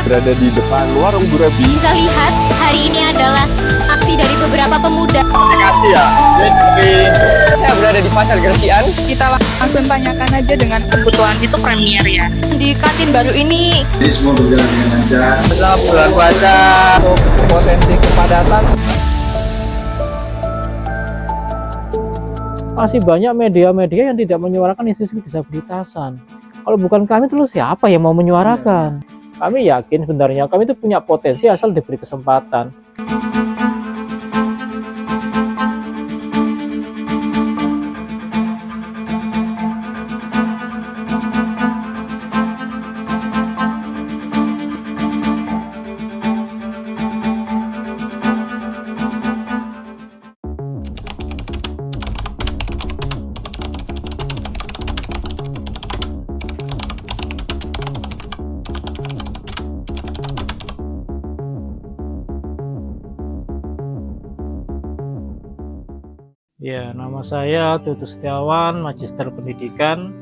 berada di depan warung Bu Robi. Bisa lihat, hari ini adalah aksi dari beberapa pemuda. Terima kasih ya. Jadi saya berada di Pasar Gresian. Kita langsung tanyakan aja dengan kebutuhan itu premier ya. Di kantin baru ini, Jadi semua berjalan dengan lancar. Setelah bulan puasa, potensi kepadatan. Masih banyak media-media yang tidak menyuarakan isu-isu disabilitasan. Kalau bukan kami, terus siapa yang mau menyuarakan? Kami yakin sebenarnya kami itu punya potensi asal diberi kesempatan. Ya, nama saya Tutu Setiawan, Magister Pendidikan.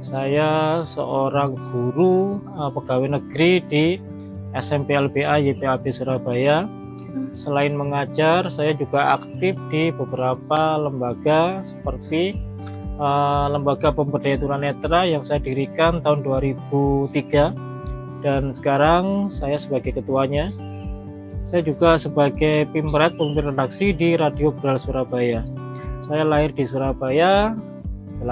Saya seorang guru pegawai negeri di SMP LBA YPAB Surabaya. Selain mengajar, saya juga aktif di beberapa lembaga seperti Lembaga Pemberdayaan Tunanetra yang saya dirikan tahun 2003 dan sekarang saya sebagai ketuanya. Saya juga sebagai pimret pemimpin redaksi di Radio Beral Surabaya. Saya lahir di Surabaya 6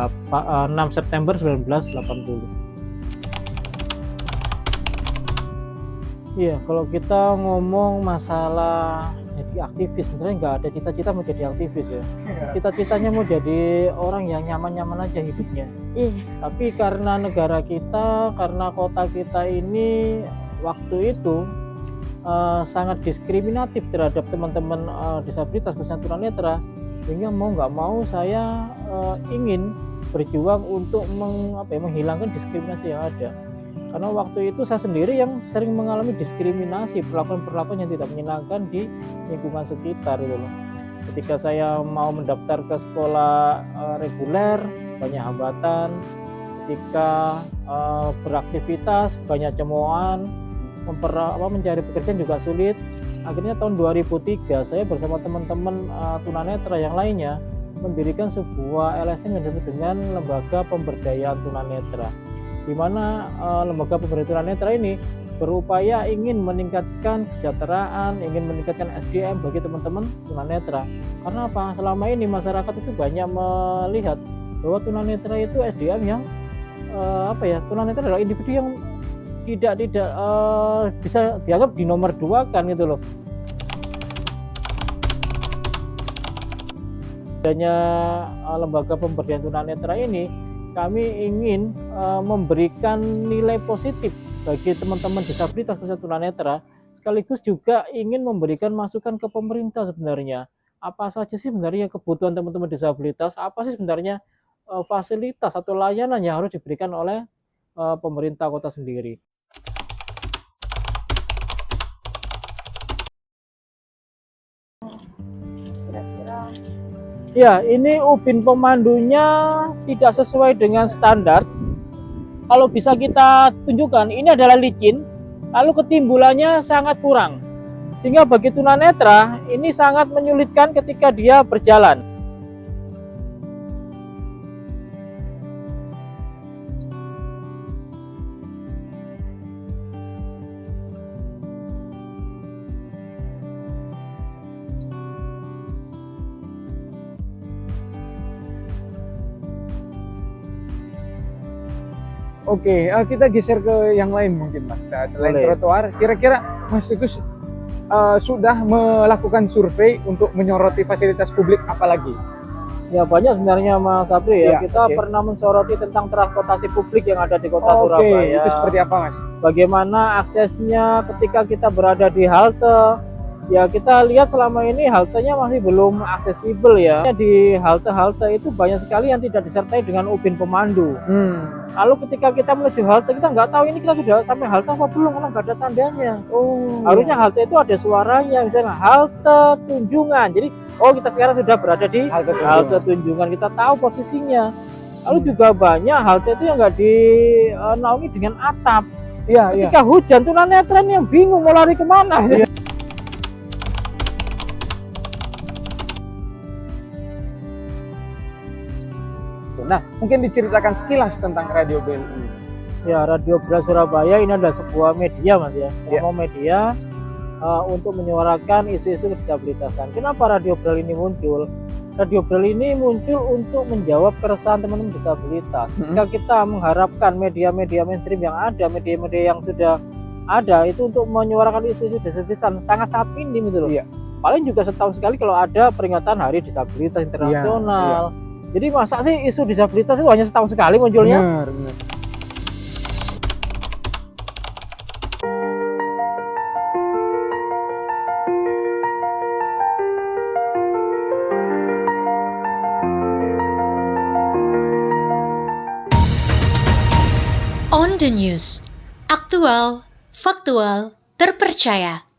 September 1980. Iya, kalau kita ngomong masalah jadi aktivis, sebenarnya nggak ada cita-cita mau jadi aktivis ya. Cita-citanya mau jadi orang yang nyaman-nyaman aja hidupnya. Tapi karena negara kita, karena kota kita ini waktu itu sangat diskriminatif terhadap teman-teman disabilitas khususnya tunanetra, sehingga mau nggak mau saya ingin berjuang untuk menghilangkan diskriminasi yang ada. Karena waktu itu saya sendiri yang sering mengalami diskriminasi, perlakuan-perlakuan yang tidak menyenangkan di lingkungan sekitar itu loh. Ketika saya mau mendaftar ke sekolah reguler banyak hambatan, ketika beraktivitas banyak cemoohan, mencari pekerjaan juga sulit. Akhirnya tahun 2003 saya bersama teman-teman tunanetra yang lainnya mendirikan sebuah LSM yang disebut dengan Lembaga Pemberdayaan Tunanetra, di mana Lembaga Pemberdayaan Tunanetra ini berupaya ingin meningkatkan kesejahteraan, ingin meningkatkan SDM bagi teman-teman tunanetra. Karena apa? Selama ini masyarakat itu banyak melihat bahwa tunanetra itu SDM yang tunanetra adalah individu yang tidak bisa dianggap di nomor 2 kan gitu loh. Adanya Lembaga Pemberdayaan Tunanetra ini, kami ingin memberikan nilai positif bagi teman-teman disabilitas khususnya tunanetra, sekaligus juga ingin memberikan masukan ke pemerintah sebenarnya. Apa saja sih sebenarnya kebutuhan teman-teman disabilitas, apa sih sebenarnya fasilitas atau layanan yang harus diberikan oleh pemerintah kota sendiri. Ya, ini ubin pemandunya tidak sesuai dengan standar. Kalau bisa kita tunjukkan, ini adalah licin, lalu ketimbulannya sangat kurang. Sehingga bagi tunanetra, ini sangat menyulitkan ketika dia berjalan. Oke, kita geser ke yang lain mungkin Mas. Nah, selain trotoar, kira-kira Mas itu sudah melakukan survei untuk menyoroti fasilitas publik apalagi? Ya banyak sebenarnya Mas Sabri ya. Kita Oke. pernah mensoroti tentang transportasi publik yang ada di kota Surabaya. Itu seperti apa Mas? Bagaimana aksesnya ketika kita berada di halte. Ya kita lihat selama ini haltenya masih belum aksesibel ya. Di halte-halte itu banyak sekali yang tidak disertai dengan ubin pemandu. Lalu ketika kita menuju halte, kita nggak tahu ini kita sudah sampai halte apa belum, karena nggak ada tandanya. Harusnya halte itu ada suaranya, misalnya halte Tunjungan. Jadi kita sekarang sudah berada di halte Tunjungan, kita tahu posisinya. Lalu juga banyak halte itu yang nggak dinaungi dengan atap. Iya, iya. Ketika hujan tunanetra ini yang bingung mau lari kemana. Iya. Nah, mungkin diceritakan sekilas tentang Radio Bel ini. Ya, Radio Bel Surabaya ini adalah sebuah media, Mas ya. Ya. Ngomong media untuk menyuarakan isu-isu kedisabilitasan. Kenapa Radio Bel ini muncul? Radio Bel ini muncul untuk menjawab keresahan teman-teman disabilitas. Jika kita mengharapkan media-media mainstream yang ada, media-media yang sudah ada itu untuk menyuarakan isu-isu disabilitas sangat-sangat minim gitu loh. Iya. Paling juga setahun sekali kalau ada peringatan Hari Disabilitas Internasional. Jadi masa sih isu disabilitas itu hanya setahun sekali munculnya? Benar. On the News, aktual, faktual, terpercaya.